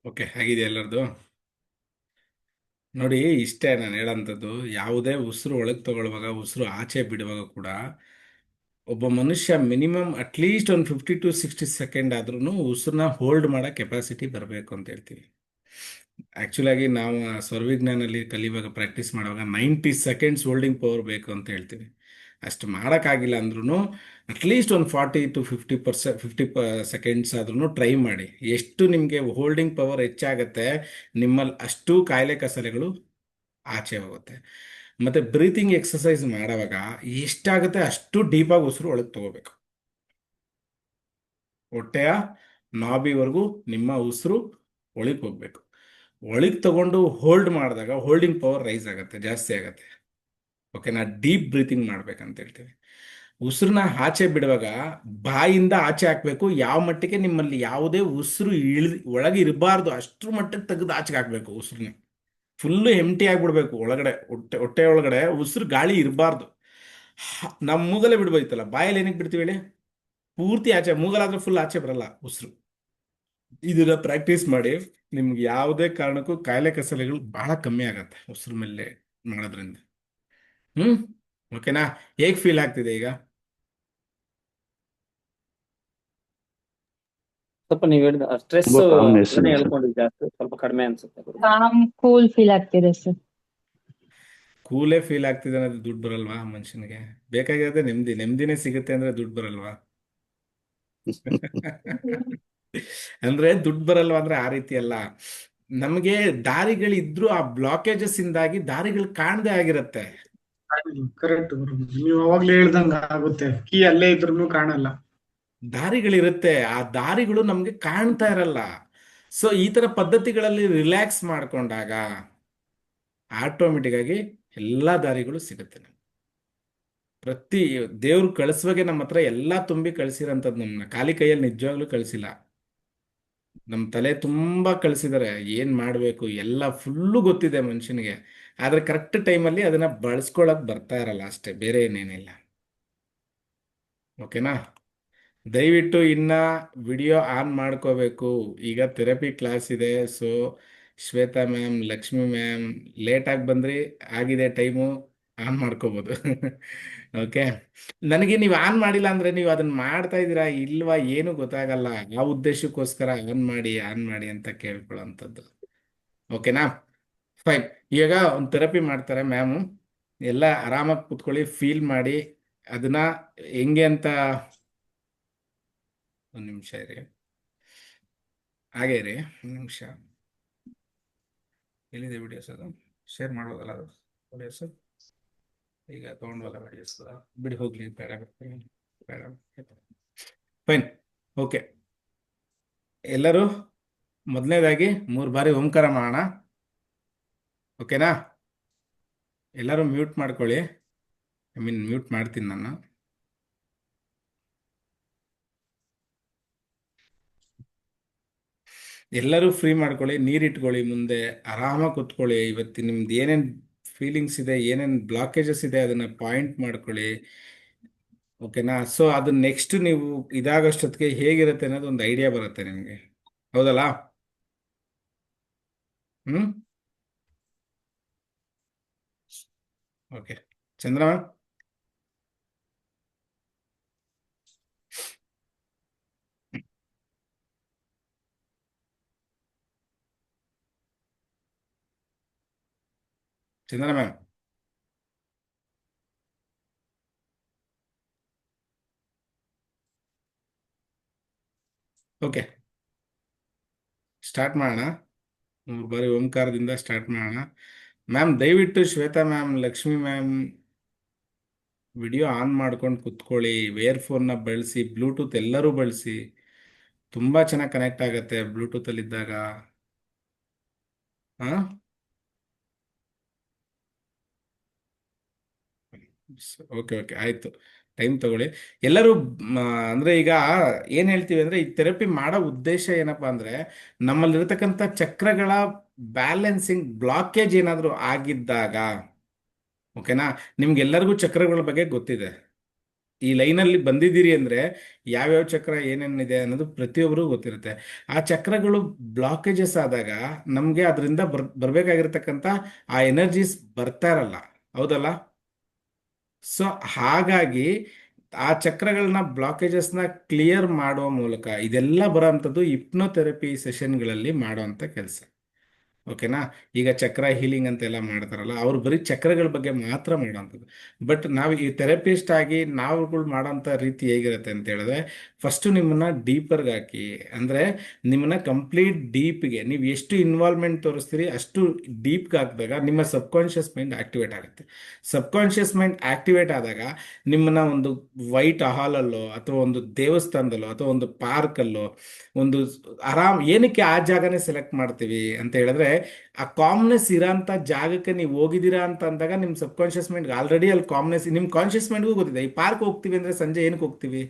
ಓಕೆ, ಆಗಿದೆ ಎಲ್ಲರದು. ನೋಡಿ, ಇಷ್ಟೇ ನಾನು ಹೇಳೋಂಥದ್ದು. ಯಾವುದೇ ಉಸಿರು ಒಳಗೆ ತಗೊಳ್ಳುವಾಗ, ಉಸಿರು ಆಚೆ ಬಿಡುವಾಗ ಕೂಡ ಒಬ್ಬ ಮನುಷ್ಯ ಮಿನಿಮಮ್ ಅಟ್ಲೀಸ್ಟ್ ಒಂದು 50 to 60 ಸೆಕೆಂಡ್ ಆದ್ರೂ ಉಸಿರನ್ನ ಹೋಲ್ಡ್ ಮಾಡೋ ಕೆಪಾಸಿಟಿ ಬರಬೇಕು ಅಂತ ಹೇಳ್ತೀವಿ. ಆಕ್ಚುಲ್ ಆಗಿ ನಾವು ಸ್ವರವಿಜ್ಞಾನಲ್ಲಿ ಕಲಿಯುವಾಗ ಪ್ರಾಕ್ಟೀಸ್ ಮಾಡುವಾಗ 90 ಸೆಕೆಂಡ್ಸ್ ಹೋಲ್ಡಿಂಗ್ ಪವರ್ ಬೇಕು ಅಂತ ಹೇಳ್ತೀವಿ. ಅಷ್ಟು ಮಾಡೋಕ್ಕಾಗಿಲ್ಲ ಅಂದ್ರೂ ಅಟ್ಲೀಸ್ಟ್ ಒಂದು 50 to 50 ಸೆಕೆಂಡ್ಸ್ ಆದ್ರೂ ಟ್ರೈ ಮಾಡಿ. ಎಷ್ಟು ನಿಮಗೆ ಹೋಲ್ಡಿಂಗ್ ಪವರ್ ಹೆಚ್ಚಾಗತ್ತೆ, ನಿಮ್ಮಲ್ಲಿ ಅಷ್ಟು ಕಾಯಿಲೆ ಕಸಲೆಗಳು ಆಚೆ ಹೋಗುತ್ತೆ. ಮತ್ತೆ ಬ್ರೀತಿಂಗ್ ಎಕ್ಸಸೈಸ್ ಮಾಡುವಾಗ ಎಷ್ಟಾಗುತ್ತೆ ಅಷ್ಟು ಡೀಪಾಗಿ ಉಸಿರು ಒಳಗೆ ತಗೋಬೇಕು. ಹೊಟ್ಟೆಯ ನಾಭಿವರೆಗೂ ನಿಮ್ಮ ಉಸಿರು ಒಳಗೆ ಹೋಗ್ಬೇಕು. ಒಳಗೆ ತಗೊಂಡು ಹೋಲ್ಡ್ ಮಾಡಿದಾಗ ಹೋಲ್ಡಿಂಗ್ ಪವರ್ ರೈಸ್ ಆಗುತ್ತೆ, ಜಾಸ್ತಿ ಆಗುತ್ತೆ. ಓಕೆನಾ? ಡೀಪ್ ಬ್ರೀತಿಂಗ್ ಮಾಡ್ಬೇಕಂತ ಹೇಳ್ತೀವಿ. ಉಸಿರನ್ನ ಆಚೆ ಬಿಡುವಾಗ ಬಾಯಿಂದ ಆಚೆ ಹಾಕ್ಬೇಕು. ಯಾವ ಮಟ್ಟಿಗೆ ನಿಮ್ಮಲ್ಲಿ ಯಾವುದೇ ಉಸಿರು ಒಳಗೆ ಇರಬಾರ್ದು ಅಷ್ಟ್ರ ಮಟ್ಟಿಗೆ ತೆಗೆದು ಆಚೆಗೆ ಹಾಕ್ಬೇಕು. ಉಸಿರನ್ನ ಫುಲ್ಲು ಎಂಟಿ ಆಗಿಬಿಡ್ಬೇಕು. ಒಳಗಡೆ ಹೊಟ್ಟೆ ಒಳಗಡೆ ಉಸಿರು ಗಾಳಿ ಇರಬಾರ್ದು. ನಮ್ಮ ಮೂಗಲೇ ಬಿಡ್ಬೋಯ್ತಲ್ಲ, ಬಾಯಲ್ಲಿ ಏನಕ್ಕೆ ಬಿಡ್ತೀವಿ ಹೇಳಿ? ಪೂರ್ತಿ ಆಚೆ. ಮೂಗಲಾದ್ರೆ ಫುಲ್ ಆಚೆ ಬರಲ್ಲ ಉಸಿರು. ಇದನ್ನ ಪ್ರಾಕ್ಟೀಸ್ ಮಾಡಿ. ನಿಮ್ಗೆ ಯಾವುದೇ ಕಾರಣಕ್ಕೂ ಕಾಯಿಲೆ ಕಸಲೆಗಳು ಬಹಳ ಕಮ್ಮಿ ಆಗತ್ತೆ ಉಸಿರು ಮೇಲೆ ಮಾಡೋದ್ರಿಂದ. ಓಕೆನಾ? ಹೇಗ್ ಫೀಲ್ ಆಗ್ತಿದೆ ಈಗ? ಸ್ವಲ್ಪ ನೀವು ಹೇಳಿದ ಸ್ಟ್ರೆಸ್ ತುಂಬಾ calmness ಇದೆ sir. ಹೇಳ್ಕೊಂಡಿದ್ದು ಜಾಸ್ತಿ, ಸ್ವಲ್ಪ ಕಡಿಮೆ ಅನ್ಸುತ್ತೆ ಗುರು. ಕೂಲ್ ಫೀಲ್ ಆಗ್ತಿದೆ ಸರ್. ಕೂಲೇ ಫೀಲ್ ಆಗ್ತಿದೆ ಅನ್ನೋದು ದುಡ್ಡು ಬರಲ್ವಾ ಮನುಷ್ಯನಿಗೆ? ಬೇಕಾಗಿರೋದೇ ನೆಮ್ಮದಿ. ನೆಮ್ಮದಿನೇ ಸಿಗುತ್ತೆ ಅಂದ್ರೆ ದುಡ್ಡು ಬರಲ್ವಾ? ಅಂದ್ರೆ ದುಡ್ಡು ಬರಲ್ವಾ ಅಂದ್ರೆ ಆ ರೀತಿ ಅಲ್ಲ. ನಮಗೆ ದಾರಿಗಳಿದ್ರು ಆ ಬ್ಲಾಕೇಜಸ್ ಇಂದಾಗಿ ದಾರಿಗಳು ಕಾಣದೇ ಆಗಿರತ್ತೆ. ಕರೆಕ್ಟ್ ಗುರು, ನೀವು ಅವಾಗ್ಲೇ ಹೇಳ್ದಂಗ ಆಗುತ್ತೆ. ಕೀ ಅಲ್ಲೇ ಇದ್ರೂ ಕಾಣಲ್ಲ. ದಾರಿಗಳಿರುತ್ತೆ, ಆ ದಾರಿಗಳು ನಮ್ಗೆ ಕಾಣ್ತಾ ಇರಲ್ಲ. ಸೊ ಈ ತರ ಪದ್ಧತಿಗಳಲ್ಲಿ ರಿಲ್ಯಾಕ್ಸ್ ಮಾಡ್ಕೊಂಡಾಗ ಆಟೋಮೆಟಿಕ್ ಆಗಿ ಎಲ್ಲಾ ದಾರಿಗಳು ಸಿಗುತ್ತೆ ನಮ್ಗೆ. ಪ್ರತಿ ದೇವ್ರು ಕಳಿಸುವಾಗೆ ನಮ್ಮ ಹತ್ರ ಎಲ್ಲಾ ತುಂಬಿ ಕಳಿಸಿರೋಂಥದ್ದು. ನಮ್ಮನ್ನ ಖಾಲಿ ಕೈಯಲ್ಲಿ ನಿಜವಾಗ್ಲೂ ಕಳಿಸಿಲ್ಲ. ನಮ್ಮ ತಲೆ ತುಂಬಾ ಕಳಿಸಿದ್ದಾರೆ. ಏನ್ ಮಾಡ್ಬೇಕು ಎಲ್ಲ ಫುಲ್ಲು ಗೊತ್ತಿದೆ ಮನುಷ್ಯನಿಗೆ. ಆದ್ರೆ ಕರೆಕ್ಟ್ ಟೈಮಲ್ಲಿ ಅದನ್ನ ಬಳಸ್ಕೊಳಕ್ ಬರ್ತಾ ಇರಲ್ಲ ಅಷ್ಟೇ, ಬೇರೆ ಏನೇನಿಲ್ಲ. ಓಕೆನಾ? ದಯವಿಟ್ಟು ಇನ್ನ ವಿಡಿಯೋ ಆನ್ ಮಾಡ್ಕೋಬೇಕು. ಈಗ ಥೆರಪಿ ಕ್ಲಾಸ್ ಇದೆ. So Shweta ma'am, Lakshmi ma'am ಲೇಟಾಗಿ ಬಂದ್ರಿ, ಆಗಿದೆ ಟೈಮು, ಆನ್ ಮಾಡ್ಕೋಬೋದು. ಓಕೆ. ನನಗೆ ನೀವು ಆನ್ ಮಾಡಿಲ್ಲ ಅಂದ್ರೆ ನೀವು ಅದನ್ನ ಮಾಡ್ತಾ ಇದ್ದೀರಾ ಇಲ್ವಾ ಏನು ಗೊತ್ತಾಗಲ್ಲ. ಆ ಉದ್ದೇಶಕ್ಕೋಸ್ಕರ ಆನ್ ಮಾಡಿ ಅಂತ ಕೇಳ್ಕೊಳ್ಳೋಂಥದ್ದು. ಓಕೆನಾ? ಫೈನ್. ಈಗ ಒಂದು ಥೆರಪಿ ಮಾಡ್ತಾರೆ ಮ್ಯಾಮು. ಎಲ್ಲ ಆರಾಮಾಗಿ ಕೂತ್ಕೊಳ್ಳಿ, ಫೀಲ್ ಮಾಡಿ ಅದನ್ನ ಹೆಂಗೆ ಅಂತ. ಒಂದು ನಿಮಿಷ ಇರಿ, ಹಾಗೇ ಇರಿ ಒಂದು ನಿಮಿಷ. ಎಲ್ಲಿದೆ ವಿಡಿಯೋಸ್? ಅದು ಶೇರ್ ಮಾಡ್ಬೋದಲ್ಲ ಅದು ವಿಡಿಯೋಸ್? ಈಗ ತೊಗೊಂಡ್ವಲ್ಲ ವಿಡಿಯೋಸ್, ಬಿಡಿ ಹೋಗ್ಲಿ, ಬೇಡ ಬೇಡ. ಫೈನ್. ಓಕೆ, ಎಲ್ಲರೂ ಮೊದಲನೇದಾಗಿ 3 ಬಾರಿ ಓಂಕಾರ ಮಾಡೋಣ. ಓಕೆನಾ? ಎಲ್ಲರೂ ಮ್ಯೂಟ್ ಮಾಡ್ಕೊಳ್ಳಿ. ಮ್ಯೂಟ್ ಮಾಡ್ತೀನಿ ನಾನು. ಎಲ್ಲರೂ ಫ್ರೀ ಮಾಡ್ಕೊಳ್ಳಿ, ನೀರಿಟ್ಕೊಳ್ಳಿ, ಮುಂದೆ ಆರಾಮಾಗಿ ಕೂತ್ಕೊಳ್ಳಿ. ಇವತ್ತು ನಿಮ್ದು ಏನೇನು ಫೀಲಿಂಗ್ಸ್ ಇದೆ, ಏನೇನು ಬ್ಲಾಕೇಜಸ್ ಇದೆ ಅದನ್ನ ಪಾಯಿಂಟ್ ಮಾಡ್ಕೊಳ್ಳಿ. ಓಕೆನಾ? ಸೊ ಅದು ನೆಕ್ಸ್ಟ್ ನೀವು ಇದಾಗಷ್ಟೊತ್ತಿಗೆ ಹೇಗಿರುತ್ತೆ ಅನ್ನೋದು ಒಂದು ಐಡಿಯಾ ಬರುತ್ತೆ ನಿಮಗೆ. ಹೌದಲ್ಲ? ಓಕೆ. ಚಂದ್ರಮ್ಮ, ಚಂದ್ರ ಮ್ಯಾಮ್, ಓಕೆ, ಸ್ಟಾರ್ಟ್ ಮಾಡೋಣ. 3 ಬಾರಿ ಓಂಕಾರದಿಂದ ಸ್ಟಾರ್ಟ್ ಮಾಡೋಣ. ಮ್ಯಾಮ್ ದಯವಿಟ್ಟು Shweta ma'am, Lakshmi ma'am video on ಮಾಡ್ಕೊಂಡು ಕುತ್ಕೊಳ್ಳಿ. ಫೋನ್ನ ಬಳಸಿ, ಬ್ಲೂಟೂತ್ ಎಲ್ಲರೂ ಬಳಸಿ. ತುಂಬ ಚೆನ್ನಾಗಿ ಕನೆಕ್ಟ್ ಆಗುತ್ತೆ ಬ್ಲೂಟೂತಲ್ಲಿ ಇದ್ದಾಗ. ಹಾಂ, ಓಕೆ ಓಕೆ, ಆಯಿತು. ಟೈಮ್ ತಗೊಳ್ಳಿ ಎಲ್ಲರೂ. ಅಂದರೆ ಈಗ ಏನು ಹೇಳ್ತೀವಿ ಅಂದರೆ, ಈ ಥೆರಪಿ ಮಾಡೋ ಉದ್ದೇಶ ಏನಪ್ಪ ಅಂದರೆ, ನಮ್ಮಲ್ಲಿರ್ತಕ್ಕಂಥ ಚಕ್ರಗಳ ಬ್ಯಾಲೆನ್ಸಿಂಗ್ ಬ್ಲಾಕೇಜ್ ಏನಾದರೂ ಆಗಿದ್ದಾಗ, ಓಕೆನಾ? ನಿಮ್ಗೆಲ್ಲರಿಗೂ ಚಕ್ರಗಳ ಬಗ್ಗೆ ಗೊತ್ತಿದೆ. ಈ ಲೈನಲ್ಲಿ ಬಂದಿದ್ದೀರಿ ಅಂದ್ರೆ ಯಾವ್ಯಾವ ಚಕ್ರ ಏನೇನಿದೆ ಅನ್ನೋದು ಪ್ರತಿಯೊಬ್ಬರಿಗೂ ಗೊತ್ತಿರುತ್ತೆ. ಆ ಚಕ್ರಗಳು ಬ್ಲಾಕೇಜಸ್ ಆದಾಗ ನಮಗೆ ಅದರಿಂದ ಬರ್ಬೇಕಾಗಿರ್ತಕ್ಕಂಥ ಆ ಎನರ್ಜೀಸ್ ಬರ್ತಾ ಇರಲ್ಲ, ಹೌದಲ್ಲ? ಸೊ ಹಾಗಾಗಿ ಆ ಚಕ್ರಗಳನ್ನ ಬ್ಲಾಕೇಜಸ್ನ ಕ್ಲಿಯರ್ ಮಾಡುವ ಮೂಲಕ ಇದೆಲ್ಲ ಬರೋವಂಥದ್ದು ಹಿಪ್ನೋಥೆರಪಿ ಸೆಷನ್ಗಳಲ್ಲಿ ಮಾಡೋವಂಥ ಕೆಲಸ. ಓಕೆನಾ? ಈಗ ಚಕ್ರ ಹೀಲಿಂಗ್ ಅಂತೆಲ್ಲ ಮಾಡ್ತಾರಲ್ಲ, ಅವ್ರು ಬರೀ ಚಕ್ರಗಳ ಬಗ್ಗೆ ಮಾತ್ರ ಮಾಡೋವಂಥದ್ದು. ಬಟ್ ನಾವು ಈ ಥೆರಪಿಸ್ಟ್ ಆಗಿ ನಾವುಗಳು ಮಾಡೋಂಥ ರೀತಿ ಹೇಗಿರುತ್ತೆ ಅಂತ ಹೇಳಿದ್ರೆ, ಫಸ್ಟು ನಿಮ್ಮನ್ನ ಡೀಪರ್ಗೆ ಹಾಕಿ, ಅಂದರೆ ನಿಮ್ಮನ್ನ ಕಂಪ್ಲೀಟ್ ಡೀಪ್ಗೆ ನೀವು ಎಷ್ಟು ಇನ್ವಾಲ್ವ್ಮೆಂಟ್ ತೋರಿಸ್ತೀರಿ ಅಷ್ಟು ಡೀಪ್ಗೆ ಹಾಕಿದಾಗ ನಿಮ್ಮ ಸಬ್ಕಾನ್ಷಿಯಸ್ ಮೈಂಡ್ ಆಕ್ಟಿವೇಟ್ ಆಗುತ್ತೆ. ಸಬ್ಕಾನ್ಷಿಯಸ್ ಮೈಂಡ್ ಆಕ್ಟಿವೇಟ್ ಆದಾಗ ನಿಮ್ಮನ್ನ ಒಂದು ವೈಟ್ ಹಾಲಲ್ಲೋ ಅಥವಾ ಒಂದು ದೇವಸ್ಥಾನದಲ್ಲೋ ಅಥವಾ ಒಂದು ಪಾರ್ಕಲ್ಲೋ ಒಂದು ಏನಕ್ಕೆ ಆ ಜಾಗನೇ ಸೆಲೆಕ್ಟ್ ಮಾಡ್ತೀವಿ ಅಂತ ಹೇಳಿದ್ರೆ, ಆ ಕಾಮ್ನೆಸ್ ಇರೋಂಥ ಜಾಗಕ್ಕೆ ನೀವು ಹೋಗಿದ್ದೀರಾ ಅಂತ ಅಂದಾಗ ನಿಮ್ಮ ಸಬ್ಕಾನ್ಷಿಯಸ್ ಮೈಂಡ್ಗೆ ಆಲ್ರೆಡಿ ಅಲ್ಲಿ ಕಾಮ್ನೆಸ್, ನಿಮ್ಮ ಕಾನ್ಷಿಯಸ್ ಮೈಂಡ್ಗೂ ಗೊತ್ತಿದೆ. ಈ ಪಾರ್ಕ್ ಹೋಗ್ತೀವಿ ಅಂದ್ರೆ ಸಂಜೆ ಏನಕ್ಕೆ ಹೋಗ್ತೀವಿ?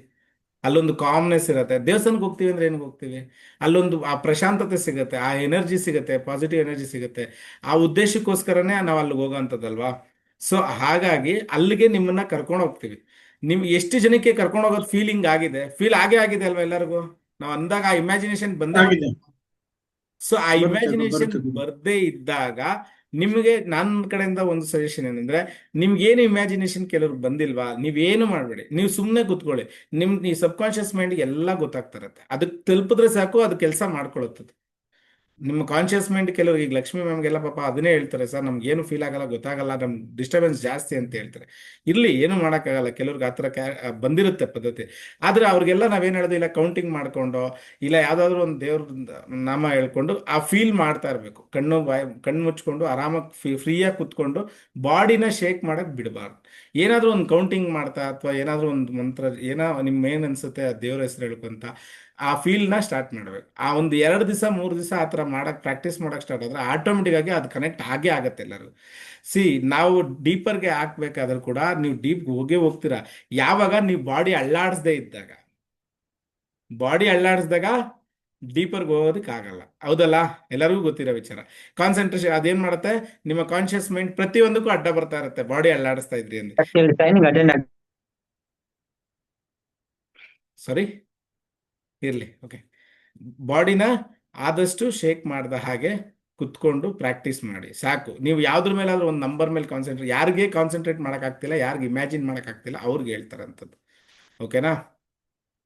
ಅಲ್ಲೊಂದು ಕಾಮ್ನೆಸ್ ಇರುತ್ತೆ. ದೇವಸ್ಥಾನಕ್ಕೆ ಹೋಗ್ತೀವಿ ಅಂದ್ರೆ ಏನಕ್ಕೆ ಹೋಗ್ತೀವಿ? ಅಲ್ಲೊಂದು ಆ ಪ್ರಶಾಂತತೆ ಸಿಗುತ್ತೆ, ಆ ಎನರ್ಜಿ ಸಿಗುತ್ತೆ, ಪಾಸಿಟಿವ್ ಎನರ್ಜಿ ಸಿಗುತ್ತೆ. ಆ ಉದ್ದೇಶಕ್ಕೋಸ್ಕರನೇ ನಾವು ಅಲ್ಲಿಗೆ ಹೋಗೋಂಥದ್ದಲ್ವಾ? ಸೊ ಹಾಗಾಗಿ ಅಲ್ಲಿಗೆ ನಿಮ್ಮನ್ನ ಕರ್ಕೊಂಡು ಹೋಗ್ತೀವಿ. ನಿಮ್ಗೆ ಎಷ್ಟು ಜನಕ್ಕೆ ಕರ್ಕೊಂಡು ಹೋಗೋದು ಫೀಲ್ ಆಗೇ ಆಗಿದೆ ಅಲ್ವಾ ಎಲ್ಲರಿಗೂ? ನಾವು ಅಂದಾಗ ಆ ಇಮ್ಯಾಜಿನೇಷನ್ ಬಂದೇ ಆಗಿದೆ. ಸೊ ಆ ಬರುತ್ತೆ ಇಮ್ಯಾಜಿನೇಷನ್ ಬರುತ್ತೆ. ಬರ್ದೇ ಇದ್ದಾಗ ನಿಮಗೆ ನನ್ನ ಕಡೆಯಿಂದ ಒಂದು ಸಜೆಷನ್ ಏನಂದ್ರೆ, ನಿಮ್ಗೇನು ಇಮ್ಯಾಜಿನೇಷನ್ ಕೆಲವ್ರಿಗೆ ಬಂದಿಲ್ವಾ, ನೀವೇನು ಮಾಡಬೇಡಿ, ನೀವು ಸುಮ್ಮನೆ ಕೂತ್ಕೊಳ್ಳಿ. ಈ ಸಬ್ ಕಾನ್ಷಿಯಸ್ ಮೈಂಡ್ಗೆ ಎಲ್ಲ ಗೊತ್ತಾಗ್ತಾ ಇರುತ್ತೆ. ಅದಕ್ಕೆ ತಲುಪಿದ್ರೆ ಸಾಕು, ಅದು ಕೆಲಸ ಮಾಡ್ಕೊಳ್ಳುತ್ತದೆ. ನಿಮ್ಮ ಕಾನ್ಷಿಯಸ್ ಮೈಂಡ್ ಕೆಲವ್ರಿಗೆ, ಈಗ ಲಕ್ಷ್ಮಿ ಮ್ಯಾಮ್ಗೆಲ್ಲ ಪಾಪ ಅದನ್ನೇ ಹೇಳ್ತಾರೆ, ಸರ್ ನಮ್ಗೆ ಏನು ಫೀಲ್ ಆಗಲ್ಲ, ಗೊತ್ತಾಗಲ್ಲ, ನಮ್ಗೆ ಡಿಸ್ಟರ್ಬೆನ್ಸ್ ಜಾಸ್ತಿ ಅಂತ ಹೇಳ್ತಾರೆ. ಇರ್ಲಿ, ಏನು ಮಾಡೋಕ್ಕಾಗಲ್ಲ, ಕೆಲವ್ರಿಗೆ ಆ ಥರ ಬಂದಿರುತ್ತೆ ಪದ್ಧತಿ. ಆದರೆ ಅವ್ರಿಗೆಲ್ಲ ನಾವೇನು ಹೇಳೋದು, ಇಲ್ಲ ಕೌಂಟಿಂಗ್ ಮಾಡ್ಕೊಂಡು, ಇಲ್ಲ ಯಾವುದಾದ್ರೂ ಒಂದು ದೇವ್ರ ನಾಮ ಹೇಳ್ಕೊಂಡು ಆ ಫೀಲ್ ಮಾಡ್ತಾ ಇರಬೇಕು. ಕಣ್ಣು ಮುಚ್ಕೊಂಡು ಆರಾಮಾಗಿ ಫ್ರೀಯಾಗಿ ಕುತ್ಕೊಂಡು ಬಾಡಿನ ಶೇಕ್ ಮಾಡಕ್ಕೆ ಬಿಡಬಾರ್ದು. ಏನಾದರೂ ಒಂದು ಕೌಂಟಿಂಗ್ ಮಾಡ್ತಾ ಅಥವಾ ಏನಾದರೂ ಒಂದು ಮಂತ್ರ ನಿಮ್ಮ ಏನು ಅನ್ಸುತ್ತೆ ಆ ದೇವ್ರ ಹೆಸರು ಹೇಳ್ಕೊಂತ ಆ ಫೀಲ್ನ ಸ್ಟಾರ್ಟ್ ಮಾಡಬೇಕು. ಆ ಒಂದು 2 ದಿವಸ 3 ದಿವಸ ಆ ಥರ ಪ್ರಾಕ್ಟೀಸ್ ಮಾಡೋಕ್ಕೆ ಸ್ಟಾರ್ಟ್ ಆದರೆ ಆಟೋಮೆಟಿಕ್ ಆಗಿ ಅದು ಕನೆಕ್ಟ್ ಆಗೇ ಆಗುತ್ತೆ ಎಲ್ಲರಿಗೂ. ನಾವು ಡೀಪರ್ಗೆ ಹಾಕ್ಬೇಕಾದ್ರೂ ಕೂಡ ನೀವು ಡೀಪ್ಗೆ ಹೋಗ್ತೀರಾ ಯಾವಾಗ ನೀವು ಬಾಡಿ ಅಳ್ಳಾಡಿಸ್ದಾಗ ಡೀಪರ್ಗೆ ಹೋಗೋದಕ್ಕಾಗಲ್ಲ, ಹೌದಲ್ಲ? ಎಲ್ಲರಿಗೂ ಗೊತ್ತಿರೋ ವಿಚಾರ. ಕಾನ್ಸಂಟ್ರೇಷನ್ ಅದೇನು ಮಾಡುತ್ತೆ, ನಿಮ್ಮ ಕಾನ್ಷಿಯಸ್ ಮೈಂಡ್ ಪ್ರತಿಯೊಂದಕ್ಕೂ ಅಡ್ಡ ಬರ್ತಾ ಇರುತ್ತೆ ಬಾಡಿ ಅಳ್ಳಾಡಿಸ್ತಾ ಇದ್ರಿ ಅಂದ್ರೆ. ಟ್ರೈನಿಂಗ್ ಅಟೆಂಡ್ ಸಾರಿ, ಇರಲಿ, ಓಕೆ. ಬಾಡಿನ ಆದಷ್ಟು ಶೇಕ್ ಮಾಡ್ದ ಹಾಗೆ ಕುತ್ಕೊಂಡು ಪ್ರಾಕ್ಟೀಸ್ ಮಾಡಿ ಸಾಕು. ನೀವು ಯಾವ್ದ್ರ ಮೇಲಾದ್ರೂ ಒಂದು ನಂಬರ್ ಮೇಲೆ ಯಾರಿಗೆ ಕಾನ್ಸಂಟ್ರೇಟ್ ಮಾಡೋಕ್ಕಾಗ್ತಿಲ್ಲ, ಯಾರಿಗೆ ಇಮ್ಯಾಜಿನ್ ಮಾಡೋಕ್ಕಾಗ್ತಿಲ್ಲ ಅವ್ರಿಗೆ ಹೇಳ್ತಾರಂಥದ್ದು. ಓಕೆನಾ?